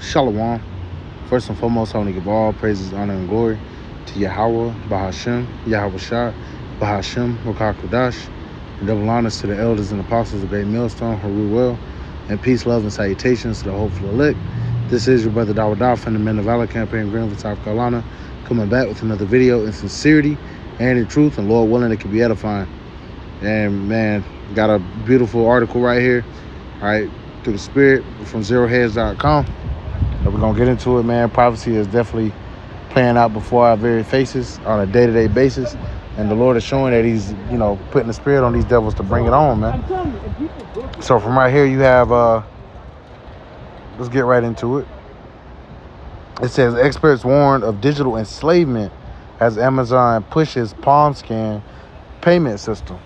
Shalom. First and foremost, I want to give all praises, honor, and glory to Yahweh, Bahashem, Yahweh Shah, Bahashem, Rukah Kudash, and double honors to the elders and apostles of Great Millstone, Haru Well, and peace, love, and salutations to the hopeful elect. This is your brother Dawadah from the Men of Valor campaign in Greenville, South Carolina, coming back with another video in sincerity and in truth, and Lord willing, it can be edifying. And man, got a beautiful article right here, all right, through the Spirit from zeroheads.com. We're going to get into it, man. Prophecy is definitely playing out before our very faces on a day-to-day basis. And the Lord is showing that he's, putting the spirit on these devils to bring it on, man. So from right here, you have, let's get right into it. It says, experts warn of digital enslavement as Amazon pushes palm scan payment system.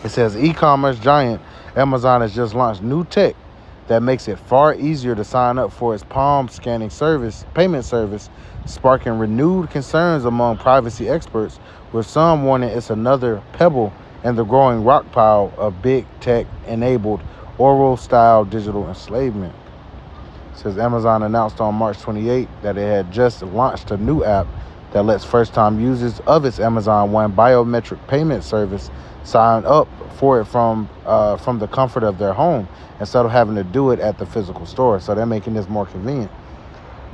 It says, e-commerce giant Amazon has just launched new tech that makes it far easier to sign up for its palm scanning payment service, sparking renewed concerns among privacy experts, with some warning it's another pebble in the growing rock pile of big tech-enabled oral-style digital enslavement. It says Amazon announced on March 28 that it had just launched a new app that lets first-time users of its Amazon One biometric payment service sign up for it from the comfort of their home instead of having to do it at the physical store. So they're making this more convenient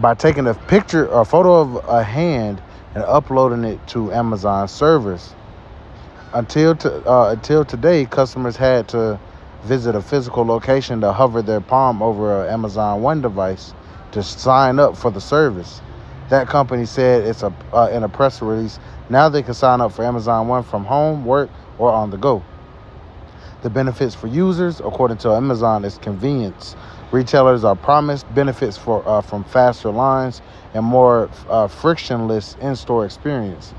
by taking a picture or photo of a hand and uploading it to Amazon servers. Until today, customers had to visit a physical location to hover their palm over an Amazon One device to sign up for the service. That company said in a press release, now they can sign up for Amazon One from home, work, or on the go. The benefits for users, according to Amazon, is convenience. Retailers are promised benefits from faster lines and more frictionless in-store experience,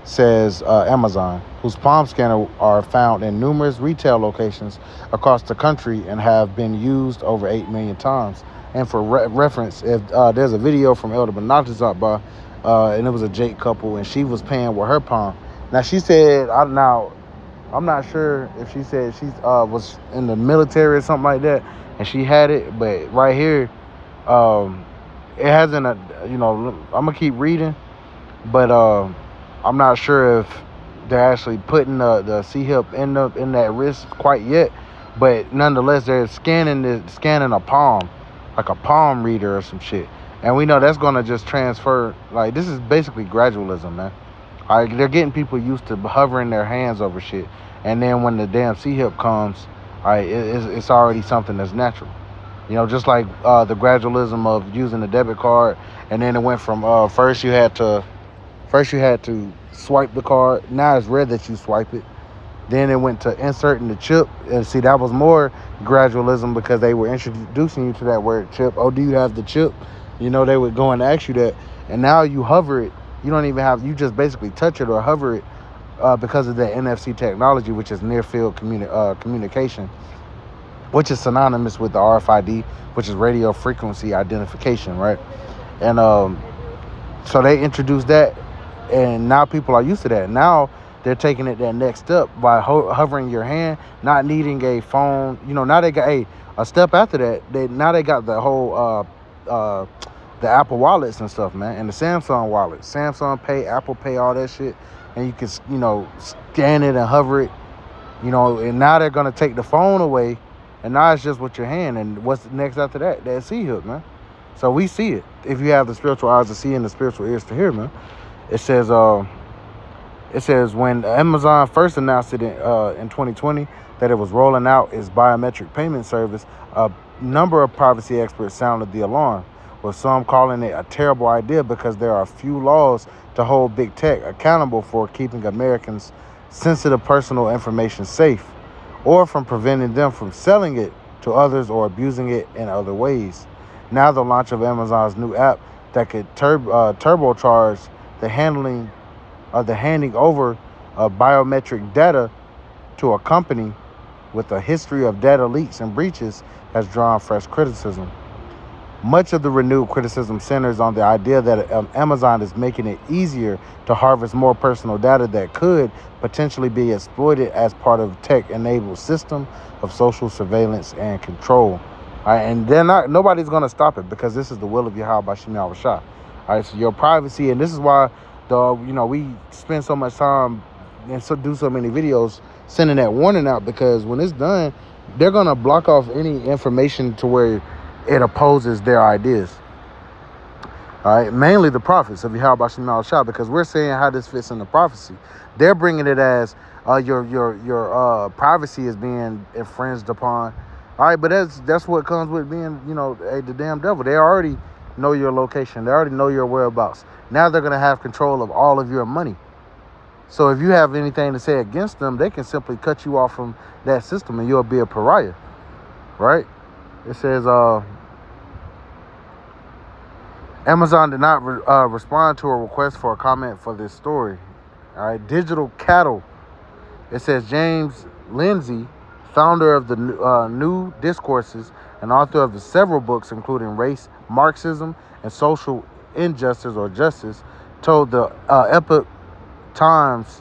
says Amazon, whose palm scanner are found in numerous retail locations across the country and have been used over 8 million times. And for reference, if there's a video from Elder Benatazar, and it was a Jake couple, and she was paying with her palm. Now, she said, I'm not sure if she said she was in the military or something like that, and she had it, but right here, it hasn't, I'm going to keep reading, but I'm not sure if they're actually putting the C-hip in that wrist quite yet, but nonetheless, they're scanning a palm, like a palm reader or some shit. And we know that's going to just transfer, like, this is basically gradualism, man. They're getting people used to hovering their hands over shit. And then when the damn C-hip comes, it's already something that's natural. Just like the gradualism of using the debit card. And then it went from first you had to swipe the card. Now it's rare that you swipe it. Then it went to inserting the chip. And see, that was more gradualism because they were introducing you to that word chip. Oh, do you have the chip? They would go and ask you that. And now you hover it. You just basically touch it or hover it because of the NFC technology, which is near field communication, which is synonymous with the RFID, which is radio frequency identification, right? And so they introduced that, and now people are used to that. Now they're taking it that next step by hovering your hand, not needing a phone. Now they got a step after that. They got the whole the Apple wallets and stuff, man, and the Samsung wallets, Samsung Pay, Apple Pay, all that shit, and you can, scan it and hover it, and now they're gonna take the phone away, and now it's just with your hand, and what's next after that? That C-hip, man. So we see it if you have the spiritual eyes to see and the spiritual ears to hear, man. It says when Amazon first announced it in 2020 that it was rolling out its biometric payment service, a number of privacy experts sounded the alarm, with some calling it a terrible idea because there are few laws to hold big tech accountable for keeping Americans' sensitive personal information safe, or from preventing them from selling it to others or abusing it in other ways. Now the launch of Amazon's new app that could turbocharge the handing over of biometric data to a company with a history of data leaks and breaches has drawn fresh criticism. Much of the renewed criticism centers on the idea that Amazon is making it easier to harvest more personal data that could potentially be exploited as part of a tech-enabled system of social surveillance and control. All right, and nobody's gonna stop it because this is the will of Yahweh Bashim Yahweh Shah. All right, so your privacy, and this is why we spend so much time and do so many videos sending that warning out, because when it's done, they're gonna block off any information to where it opposes their ideas. All right, mainly the prophets of Yahweh Bashim Yahweh Shah, because we're saying how this fits in the prophecy. They're bringing it as your privacy is being infringed upon. All right, but that's what comes with being, the damn devil. They already know your location. They already know your whereabouts. Now they're going to have control of all of your money. So if you have anything to say against them, they can simply cut you off from that system and you'll be a pariah, right? It says, Amazon did not respond to a request for a comment for this story. All right, digital cattle. It says James Lindsay, founder of the New Discourses and author of the several books, including Race, Marxism, and Social Injustice or Justice, told the Epoch Times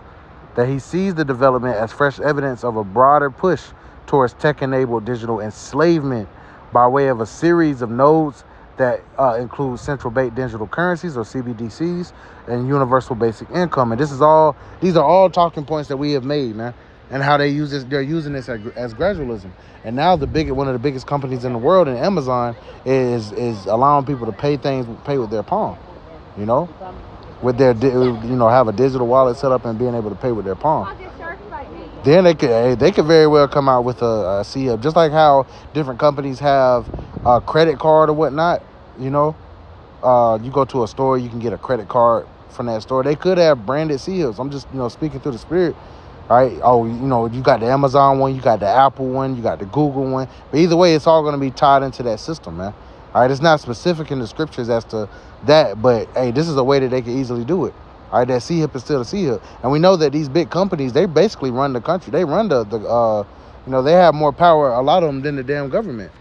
that he sees the development as fresh evidence of a broader push towards tech-enabled digital enslavement by way of a series of nodes that include central bank digital currencies or CBDCs and universal basic income. And these are all talking points that we have made, man, and how they're using this as gradualism. And now one of the biggest companies in the world, in Amazon, is allowing people to pay with their palm, with their have a digital wallet set up and being able to pay with their palm. Then they could very well come out with a C-Hub, just like how different companies have a credit card or whatnot. You go to a store, you can get a credit card from that store. They could have branded C-Hubs. I'm just speaking through the spirit. All right. Oh, you got the Amazon one, you got the Apple one, you got the Google one. But either way, it's all going to be tied into that system, man. All right. It's not specific in the scriptures as to that, but hey, this is a way that they can easily do it. All right, that C-Hub is still a C-Hub. And we know that these big companies, they basically run the country. They run they have more power, a lot of them, than the damn government.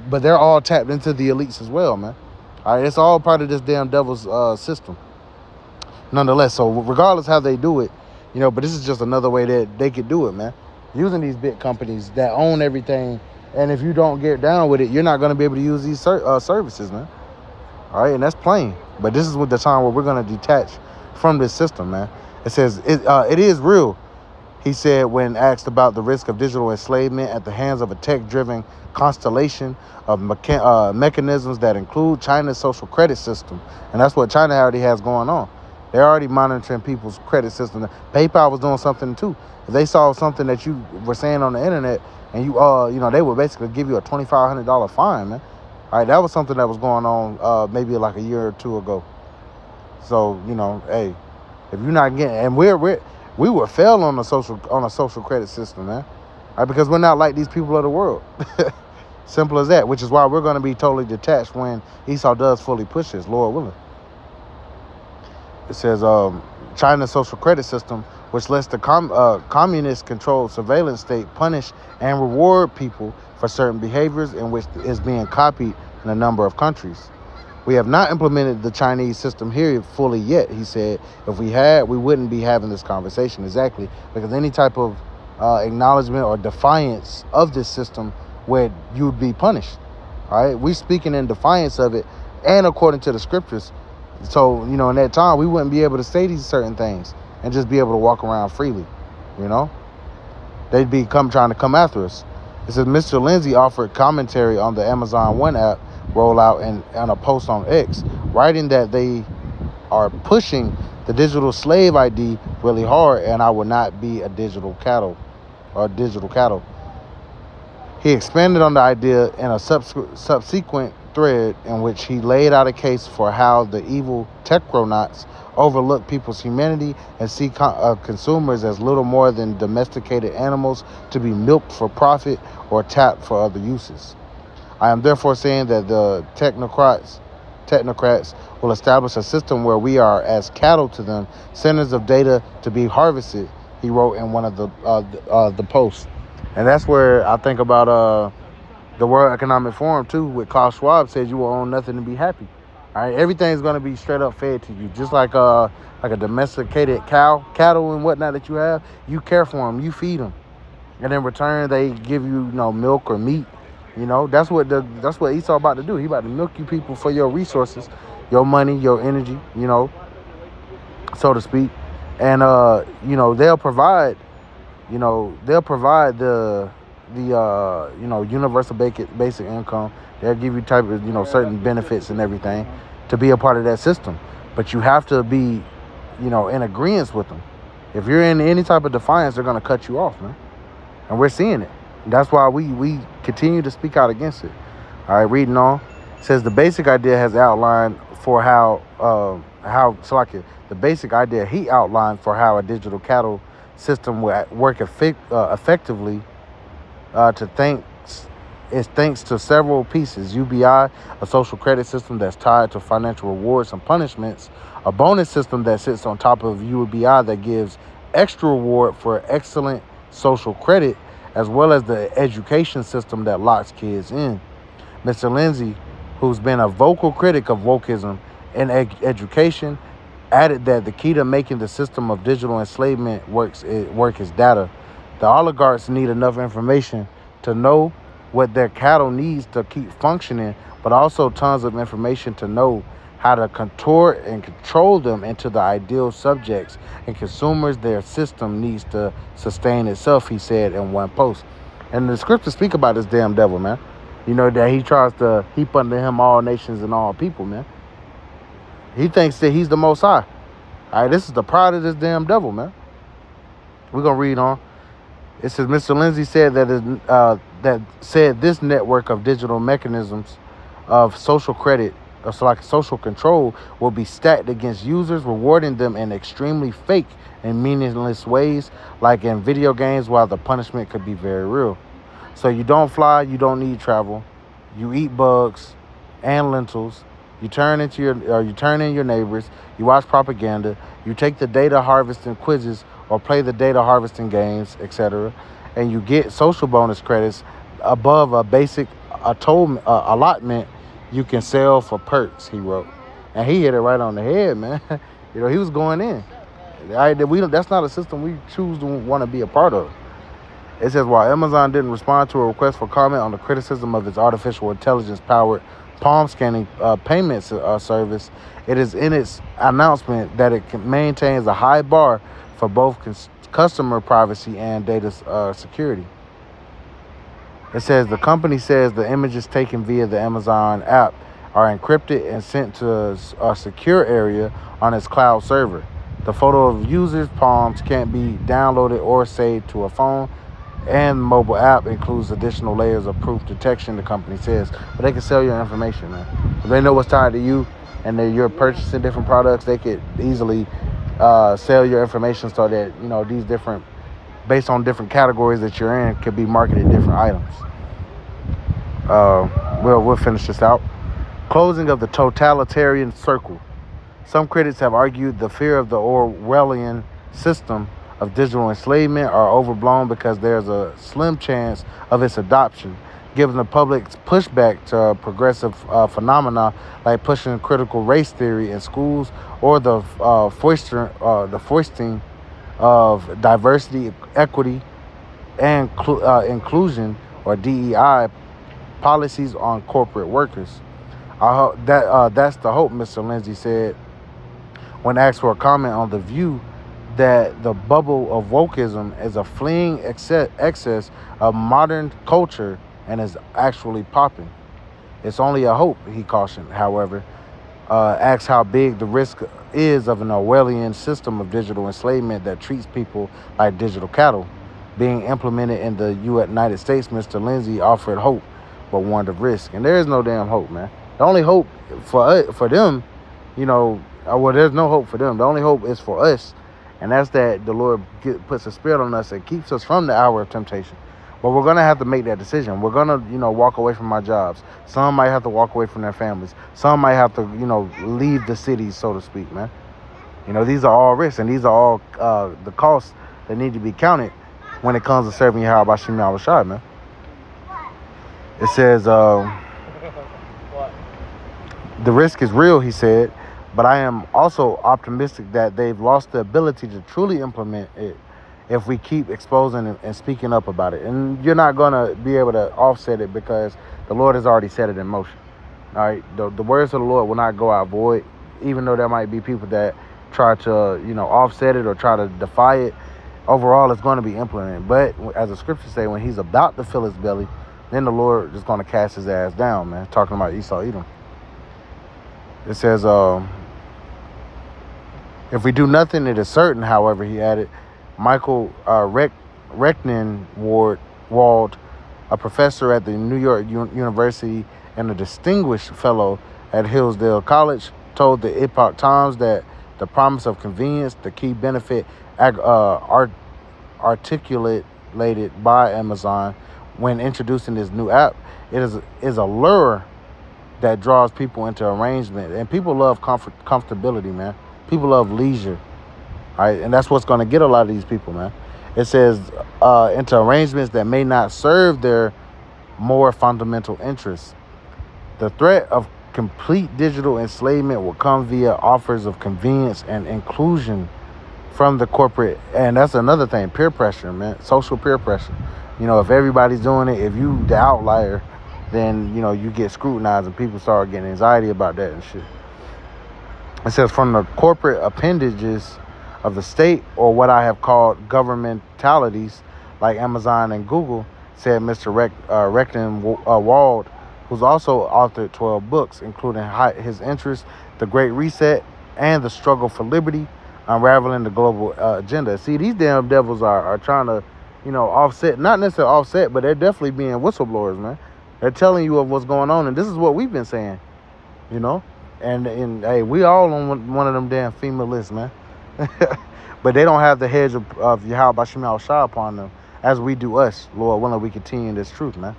But they're all tapped into the elites as well, man. All right, it's all part of this damn devil's system. Nonetheless, so regardless how they do it, but this is just another way that they could do it, man. Using these big companies that own everything. And if you don't get down with it, you're not going to be able to use these services, man. All right, and that's plain. But this is the time where we're going to detach from this system, man. It says it is real, he said when asked about the risk of digital enslavement at the hands of a tech-driven constellation of mechanisms that include China's social credit system. And that's what China already has going on. They're already monitoring people's credit system. PayPal was doing something too. If they saw something that you were saying on the internet and they would basically give you a $2,500 fine, man. All right, that was something that was going on maybe like a year or two ago. So, hey, if you're not getting, and we were failed on a social credit system, man. All right, because we're not like these people of the world. Simple as that, which is why we're going to be totally detached when Esau does fully push this, Lord willing. It says China's social credit system, which lets the communist-controlled surveillance state punish and reward people for certain behaviors, in which is being copied in a number of countries. We have not implemented the Chinese system here fully yet, he said. If we had, we wouldn't be having this conversation. Exactly. Because any type of acknowledgement or defiance of this system where you would be punished. All right. We speaking in defiance of it and according to the scriptures. So, in that time, we wouldn't be able to say these certain things and just be able to walk around freely. They'd be trying to come after us. It says Mr. Lindsay offered commentary on the Amazon One app rollout and on a post on X, writing that they are pushing the digital slave ID really hard, and I will not be a digital cattle. He expanded on the idea in a subsequent thread in which he laid out a case for how the evil technocrats overlook people's humanity and see consumers as little more than domesticated animals to be milked for profit or tapped for other uses. I am therefore saying that the technocrats will establish a system where we are as cattle to them, centers of data to be harvested, he wrote in one of the posts. And that's where I think about the World Economic Forum too, with Klaus Schwab says you will own nothing and be happy. All right, everything's going to be straight up fed to you, just like a domesticated cattle and whatnot that you have. You care for them, you feed them, and in return they give you milk or meat You know, that's what Esau about to do. He about to milk you people for your resources, your money, your energy, you know, so to speak. And you know, they'll provide the universal basic income. They'll give you type of, certain benefits and everything to be a part of that system. But you have to be, in agreement with them. If you're in any type of defiance, they're gonna cut you off, man. And we're seeing it. That's why we continue to speak out against it. All right, reading on. It says the basic idea has outlined for the basic idea he outlined for how a digital cattle system will work effectively thanks to several pieces. UBI, a social credit system that's tied to financial rewards and punishments, a bonus system that sits on top of UBI that gives extra reward for excellent social credit, as well as the education system that locks kids in. Mr. Lindsay, who's been a vocal critic of wokeism in education, added that the key to making the system of digital enslavement work is data. The oligarchs need enough information to know what their cattle needs to keep functioning, but also tons of information to know how to contort and control them into the ideal subjects and consumers their system needs to sustain itself, he said in one post. And the scriptures speak about this damn devil, man. You know, that he tries to heap under him all nations and all people, man. He thinks that he's the most high. All right, this is the pride of this damn devil, man. We're going to read on. It says, Mr. Lindsay said that this network of digital mechanisms of social credit, social control, will be stacked against users, rewarding them in extremely fake and meaningless ways, like in video games, while the punishment could be very real. So you don't fly, you don't need travel, you eat bugs and lentils, you turn in your neighbors, you watch propaganda, you take the data harvesting quizzes or play the data harvesting games, etc., and you get social bonus credits above a basic allotment you can sell for perks, he wrote. And he hit it right on the head, man. He was going in. That's not a system we choose to want to be a part of. It says, while Amazon didn't respond to a request for comment on the criticism of its artificial intelligence-powered palm scanning payment service, it is in its announcement that it maintains a high bar for both customer privacy and data security. It says the company says the images taken via the Amazon app are encrypted and sent to a secure area on its cloud server. The photo of users' palms can't be downloaded or saved to a phone, and the mobile app includes additional layers of proof detection, the company says. But they can sell your information, man. If they know what's tied to you and that you're purchasing different products, they could easily sell your information so that, these different, based on different categories that you're in, could be marketed different items. We'll finish this out. Closing of the totalitarian circle. Some critics have argued the fear of the Orwellian system of digital enslavement are overblown because there's a slim chance of its adoption, given the public's pushback to progressive phenomena like pushing critical race theory in schools or the foisting of diversity, equity, and inclusion, or DEI, policies on corporate workers. That's the hope, Mr. Lindsay said when asked for a comment on the view that the bubble of wokeism is a fleeing excess of modern culture and is actually popping. It's only a hope, he cautioned, however. Asks how big the risk is of an Orwellian system of digital enslavement that treats people like digital cattle being implemented in the United States. Mr. Lindsay offered hope, but warned of risk. And there is no damn hope, man. The only hope for them, there's no hope for them. The only hope is for us. And that's that the Lord puts a spirit on us and keeps us from the hour of temptation. But we're going to have to make that decision. We're going to, walk away from our jobs. Some might have to walk away from their families. Some might have to, leave the cities, so to speak, man. These are all risks, and these are all the costs that need to be counted when it comes to serving Yahweh Shem Yahushai, man. It says, the risk is real, he said, but I am also optimistic that they've lost the ability to truly implement it if we keep exposing and speaking up about it. And you're not going to be able to offset it because the Lord has already set it in motion. All right, the words of the Lord will not go out void, even though there might be people that try to, offset it or try to defy it. Overall, it's going to be implemented. But as the scriptures say, when he's about to fill his belly, then the Lord is going to cast his ass down, man. Talking about Esau, Edom. It says, if we do nothing, it is certain, however, he added, Michael Wald, a professor at the New York University and a distinguished fellow at Hillsdale College, told the Epoch Times that the promise of convenience, the key benefit articulated by Amazon when introducing this new app, is a lure that draws people into arrangement. And people love comfortability, man. People love leisure. All right, and that's what's going to get a lot of these people, man. It says into arrangements that may not serve their more fundamental interests. The threat of complete digital enslavement will come via offers of convenience and inclusion from the corporate. And that's another thing, peer pressure, man. Social peer pressure. If everybody's doing it, if you the outlier, then, you get scrutinized and people start getting anxiety about that and shit. It says from the corporate appendages of the state, or what I have called governmentalities like Amazon and Google, said Mr. Recton Wald, who's also authored 12 books, including his interests, The Great Reset, and The Struggle for Liberty, Unraveling the Global Agenda. See, these damn devils are trying to, offset, not necessarily offset, but they're definitely being whistleblowers, man. They're telling you of what's going on, and this is what we've been saying, And hey, we all on one of them damn female lists, man. But they don't have the hedge of Yahweh Shema Shah upon them, as we do us. Lord willing, we continue in this truth, man.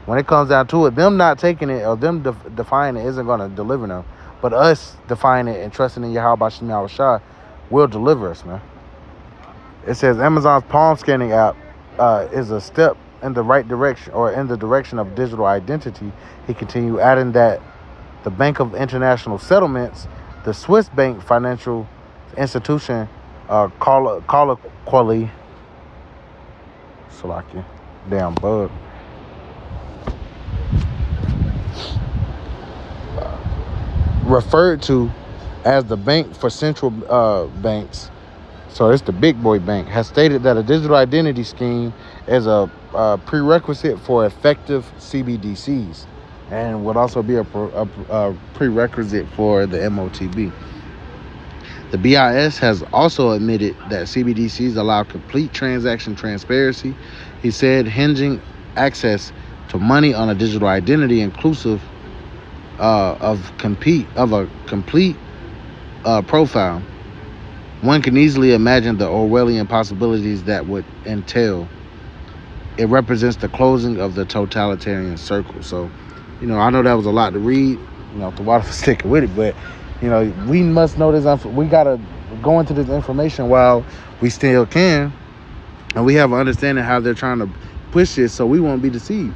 When it comes down to it, them not taking it or them defying it isn't going to deliver them. But us defying it and trusting in Yahweh Shema Shah will deliver us, man. It says Amazon's palm scanning app is a step in the right direction, or in the direction of digital identity. He continued, adding that the Bank of International Settlements, the Swiss bank financial institution, colloquially, Salakia, damn bug, referred to as the Bank for Central Banks, so it's the big boy bank, has stated that a digital identity scheme is a prerequisite for effective CBDCs, and would also be a prerequisite for the MOTB. The BIS has also admitted that CBDCs allow complete transaction transparency. He said hinging access to money on a digital identity inclusive of a complete profile. One can easily imagine the Orwellian possibilities that would entail. It represents the closing of the totalitarian circle. So, I know that was a lot to read, the water for sticking with it, but, we must know this. We got to go into this information while we still can, and we have an understanding how they're trying to push this so we won't be deceived.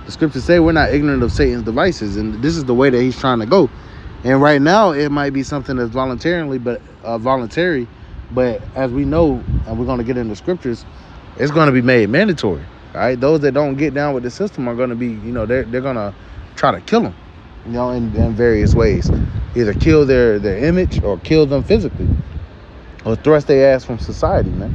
The scriptures say we're not ignorant of Satan's devices, and this is the way that he's trying to go. And right now, it might be something that's voluntary, but as we know, and we're going to get into scriptures, it's going to be made mandatory. All right, those that don't get down with the system are going to be, they're going to try to kill them, in various ways. Either kill their image or kill them physically, or thrust their ass from society, man.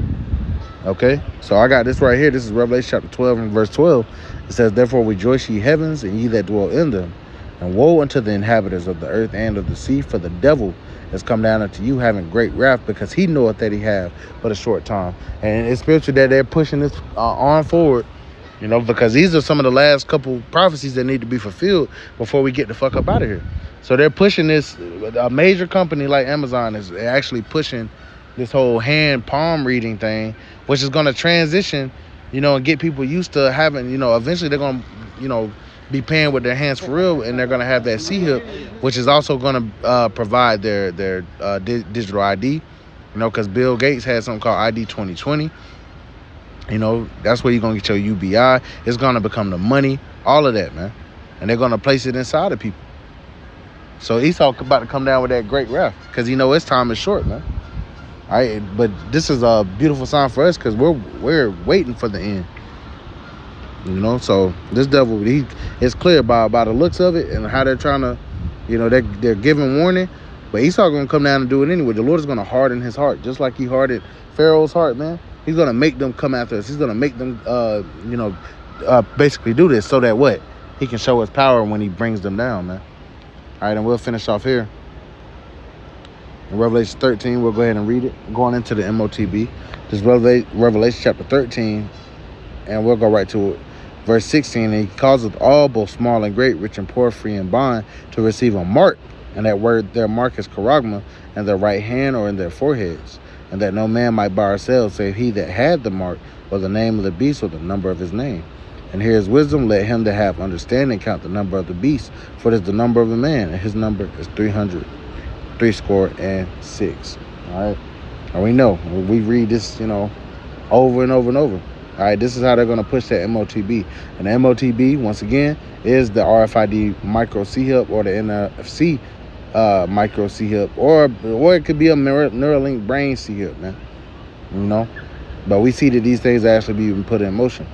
Okay, so I got this right here. This is Revelation chapter 12 and verse 12. It says, therefore rejoice ye heavens, and ye that dwell in them. And woe unto the inhabitants of the earth and of the sea, for the devil has come down unto you having great wrath, because he knoweth that he have but a short time. And it's spiritual that they're pushing this on forward, because these are some of the last couple prophecies that need to be fulfilled before we get the fuck up out of here. So they're pushing this. A major company like Amazon is actually pushing this whole palm reading thing, which is going to transition, and get people used to having, eventually they're going to, be paying with their hands for real, and they're going to have that C-hip, which is also going to provide their digital ID, because Bill Gates had something called ID 2020. That's where you're going to get your UBI. It's going to become the money, all of that, man. And they're going to place it inside of people. So Esau about to come down with that great wrath, because his time is short, man. All right, but this is a beautiful sign for us because we're waiting for the end. You know, so this devil, it's clear by the looks of it and how they're trying to, you know, they're giving warning, but Esau gonna come down and do it anyway. The Lord is gonna harden his heart, just like he hardened Pharaoh's heart, man. He's gonna make them come after us. He's gonna make them, basically do this so that what? He can show his power when he brings them down, man. All right, and we'll finish off here. In Revelation 13, we'll go ahead and read it. Going into the MOTB. This Revelation chapter 13, and we'll go right to it. Verse 16, and he causeth all, both small and great, rich and poor, free and bond, to receive a mark, and that word their mark is charagma, in their right hand or in their foreheads, and that no man might buy or sell, save he that had the mark, or the name of the beast, or the number of his name. And here is wisdom, let him that have understanding count the number of the beast, for it is the number of a man, and his number is 366. All right, and we know, we read this, over and over and over. All right, this is how they're going to push that MOTB. And the MOTB, once again, is the RFID micro C-hub or the NFC micro C-hub, or it could be a Neuralink brain C-hub, man. But we see that these things actually being put in motion.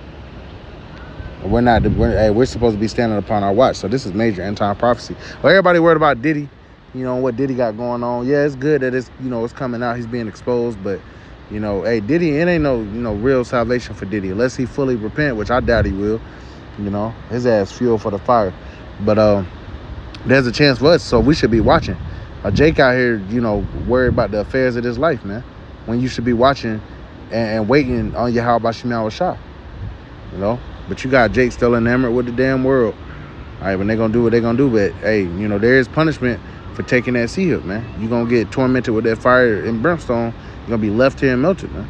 We're supposed to be standing upon our watch. So this is major end time prophecy. Well, everybody worried about Diddy, what Diddy got going on. Yeah, it's good that it's coming out. He's being exposed, but hey, Diddy, it ain't no real salvation for Diddy unless he fully repent, which I doubt he will. His ass fuel for the fire. But there's a chance for us, so we should be watching. Jake out here, worried about the affairs of his life, man. When you should be watching and waiting on Yahweh Bashim Shah. But you got Jake still enamored with the damn world. All right, when they're gonna do what they're gonna do, but hey, there is punishment for taking that sea-hook, man. You're gonna get tormented with that fire and brimstone. You're gonna be left here and melted, man.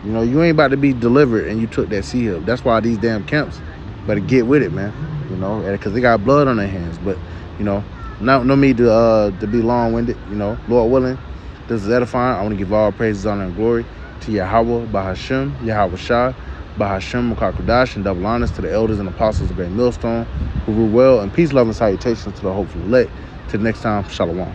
You ain't about to be delivered and you took that sea-hook. That's why these damn camps better get with it, man. Because they got blood on their hands. But no need to be long-winded. Lord willing, this is edifying. I want to give all praises, honor, and glory to Yahweh Bahashim, Yahweh Shah, Bahashim Makakudash, and double honors to the elders and apostles of Great Millstone who rule well, and peace, love, and salutations to the hopeful elect. Till next time, Shalom.